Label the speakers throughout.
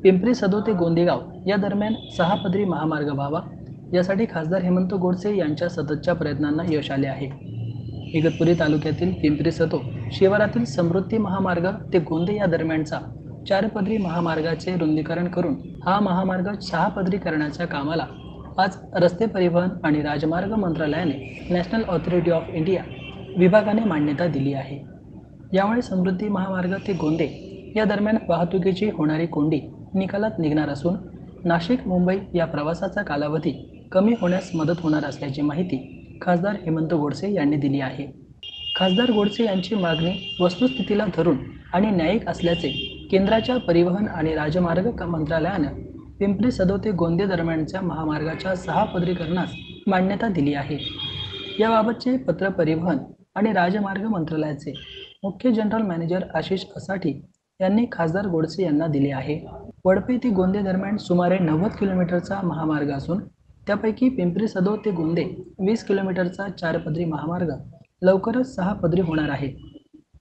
Speaker 1: पिंपरी सदो ते गोंदेगाव या दरम्यान 6 पदरी महामार्ग व्हावा यासाठी खासदार हेमंत गोडसे यांच्या सततच्या प्रयत्नांना यश आले आहे। इगतपुरी तालुक्यातील पिंपरी सदो शिवारातील समृद्धी महामार्ग ते गोंदे या दरम्यानचा 4 पदरी महामार्गाचे रुंदीकरण करून हा महामार्ग 6 पदरी करण्याच्या कामाला आज रस्ते परिवहन आणि राजमार्ग मंत्रालयाने नॅशनल ऑथॉरिटी ऑफ इंडिया विभागाने मान्यता दिली आहे। यामुळे समृद्धी महामार्ग ते गोंदे या दरम्यान वाहतुकीची होणारी कोंडी निकालात निघणार असून नाशिक मुंबई या प्रवासाचा कालावधी कमी होण्यास मदत होणार असल्याची माहिती खासदार हेमंत गोडसे यांनी दिली आहे। खासदार गोडसे यांची मागणी वस्तुस्थितीला धरून आणि न्यायिक असल्याचे केंद्राच्या परिवहन आणि राजमार्ग मंत्रालयानं पिंपरी सदो ते गोंदे दरम्यानच्या महामार्गाच्या 6 पदरीकरणास मान्यता दिली आहे। याबाबतचे पत्र परिवहन आणि राजमार्ग मंत्रालयाचे मुख्य जनरल मॅनेजर आशिष असाठी यांनी खासदार गोडसे यांना दिले आहे। वडपे ते गोंदे दरम्यान सुमारे 90 किलोमीटरचा महामार्ग असून त्यापैकी पिंपरी सदो ते गोंदे 20 किलोमीटरचा 4 पदरी महामार्ग लवकरच 6 पदरी होणार आहे।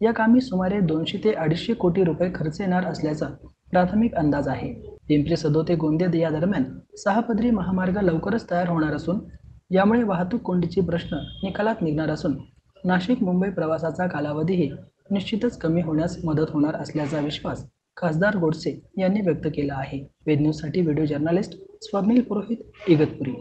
Speaker 1: या कामी सुमारे 200 ते 250 कोटी रुपये खर्च येणार असल्याचा प्राथमिक अंदाज आहे। पिंपरी सदो ते गोंदे या दरम्यान 6 पदरी महामार्ग लवकरच तयार होणार असून यामुळे वाहतूक कोंडीची प्रश्न निकालात निघणार असून नाशिक मुंबई प्रवासाचा कालावधीही निश्चितच कमी होण्यास मदत होणार असल्याचा विश्वास खासदार गोडसे यांनी व्यक्त केला आहे। वेद न्यूजसाठी व्हिडिओ जर्नलिस्ट स्वप्नील पुरोहित, इगतपुरी।